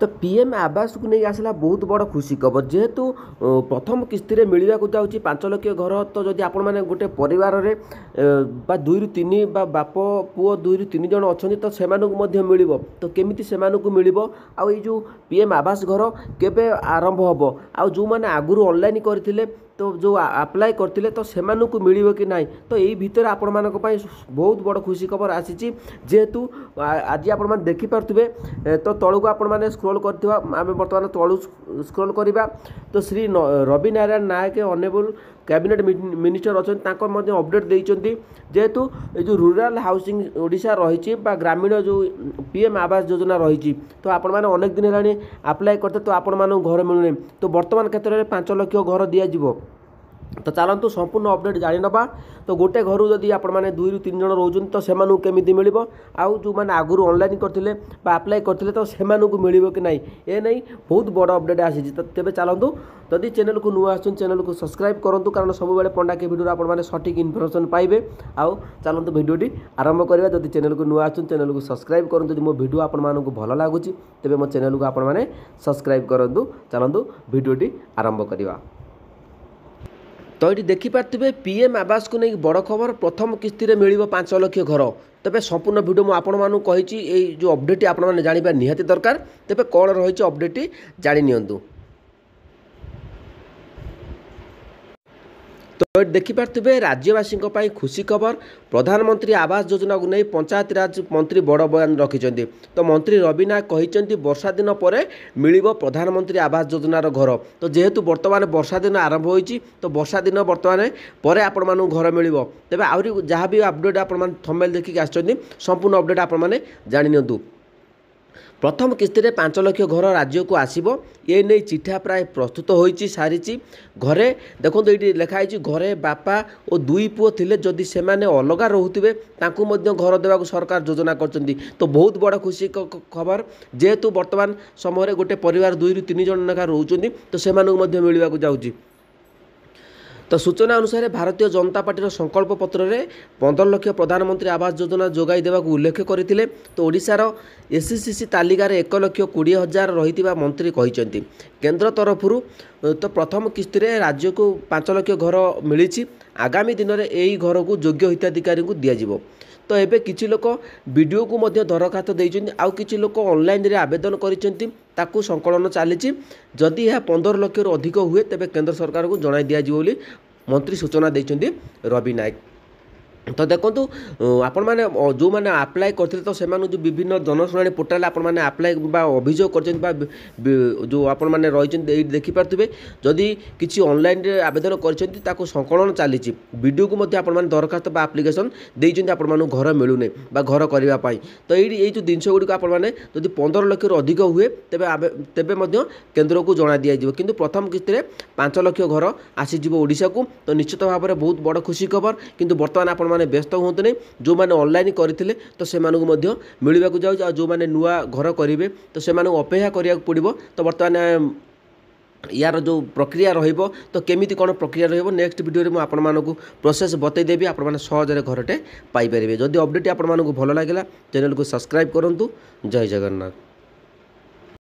तो पीएम आवास को नहीं आसला बहुत बड़ खुशी खबर जेहेतु प्रथम किस्ती में मिलवा जाऊँगी 5 लाख घर। तो जदि आपण मैंने गोटे परिवार रे बा 2 ରୁ 3 बा बाप पुओ 2 ରୁ 3 जन अच्छा तो से मिल तो केमी से मिल आउ जो पीएम आवास घर केबे आरंभ हम आउ जो मैंने आगुरी ऑनलाइन करथिले तो जो अप्लाई करथिले तो सेमानकु मिलिबो कि नाही। तो यही भितर आपण मानक पई बहुत बड़ खुशी खबर आसीची जेहेतु आज आपण माने देखि पारथुबे तो तळुको आपण माने स्क्रॉल करथिबा आमे वर्तमान तळु स्क्रॉल करिबा तो श्री रवि नारायण नायक ऑनरेबल कैबिनेट मिनिस्टर अच्छा तांकर मध्य अपडेट देइचंती जेहेतु जो रूरल हाउसिंग ओडिशा रही ग्रामीण जो पीएम आवास योजना रही तो आपण माने अनेक दिन हेलानी अप्लाई करते तो आपण मानू घर मिलुने तो वर्तमान क्षेत्र में 5 लाख घर दिज्व। तो चलतु संपूर्ण अपडेट जानी नवा। तो गोटे घर जदि आपण मैंने 2 ରୁ 3 जन रोचन तो सेमानू केमिति मिलिबो आउ जो मैंने आगुरी ऑनलाइन करथिले बा अप्लाई करथिले तो सेमानू मिलिबो कि नहीं ए नहीं बहुत बड़ अपडेट आसी। तो तेबे चलतु जदि चैनल को नुआ आछन चैनल को सब्सक्राइब करंतु कारण सब बेले पंडा के वीडियो आपण मैंने सटीक इन्फॉर्मेशन पाइबे। आउ चलतु वीडियोटी आरंभ करबा। जदि चैनल को नुआ आछन चैनल को सब्सक्राइब करंतु जदि मो वीडियो आपण मानकु भलो लागुची तेबे मो चैनल को आपण मैंने सब्सक्राइब करंतु। चलतु वीडियोटी आरंभ करबा। तो ये देखिपारे पीएम आवास को नहीं बड़ खबर प्रथम किस्ती में मिल 5 लाख घर। तेज संपूर्ण वीडियो मुझे आपण कही जो अपडेट आपण मैंने जानवा निहाती दरकार। तेज कौन रही अपडेट जानी नियंतु। तो देखिपारे राज्यवासी खुशी खबर प्रधानमंत्री आवास योजना को नहीं पंचायत राज मंत्री बड़ बयान रखिंट। तो मंत्री रवि नायक कहते वर्षा दिन पर मिल प्रधानमंत्री आवास योजनार घर। तो जेहेतु बर्तमान वर्षा दिन आरंभ होती तो वर्षा दिन बर्तमान पर आपण मानू घर मिल तेज आहरी जहाँ भी अपडेट आपण थंबनेल देखिक आसछन्ती संपूर्ण अपडेट आपण मैंने जानी नियंतु। प्रथम किस्ती में 5 लाख घर राज्य को आसब ये नहीं चिठा प्राय प्रस्तुत हो सारी घरे देखो ये लिखाई घरे बापा और 2 पुओ थिले जदि से अलग रोते घर देवा सरकार योजना कर। तो बहुत बड़ा खुशी खबर जेहेतु वर्तमान समय गोटे परिवार 2 ରୁ 3 जन लेखा रोचंती तो से मिलवा जाऊँगी। तो सूचना अनुसार भारतीय जनता पार्टी संकल्प पत्र में 15 लाख प्रधानमंत्री आवास योजना जोगाई देवा उल्लेख करते। तो ओडिशार एससीसी तालिकार 1,20,000 रही मंत्री कहते केंद्र तरफ तो प्रथम किस्ती में राज्य को 5 लाख घर मिली आगामी दिन में यही घर को योग्य हिताधिकारी को दिज्व। तो एबे किछि लोक वीडियो को मध्य दरखास्त देइछन्ति आउ किछि लोक ऑनलाइन रे आवेदन करिसेंति ताकू संकलन चली जदि यह 15 लाख रु अधिक हुए तेबे केंद्र सरकार को जणाई दिया जिवो बोली मंत्री सूचना देइछन्ति रवि नायक। तो देखो आपण मैंने जो मैंने अप्लाई करते तो से जो विभिन्न जनशुणी पोर्टाल आपण मैंने अप्लाई अभियोग कर जो आपण मैंने रही देखिपारे जदि किसी ऑनलाइन रे आवेदन कर संकलन चली वीडियो को मध्य आपण दरखास्त आप्लिकेसन देइछन्ति आपण मानु घर मिलूने बा घर करने। तो ये जो जिनस गुड़ी आपण मैंने जदि 15 लाख रु अधिक हुए तेबे केंद्र को जना दिज्व किंतु प्रथम किस्ती में 5 लाख घर आसीज ओडिशा को। तो निश्चित भाव में बहुत बड़ खुशी खबर किंतु बर्तमान आपण माने व्यस्त होते नहीं जो मैंने ऑनलाइन करते तो से मिलवा जाऊँ जो मैंने नुआ घर करेंगे तो से अपेक्षा करा पड़ो। तो बर्तमान यार जो प्रक्रिया रहिबो तो केमिति कोन प्रक्रिया रहिबो नेक्स्ट वीडियो रे मु आपण मानकु प्रोसेस बतै देबी आपण माने सहज रे घरटे पाई परिबे। जदि अपडेट आपण मानकु भलो लागला चैनल को सब्सक्राइब करंतु। जय जगन्नाथ।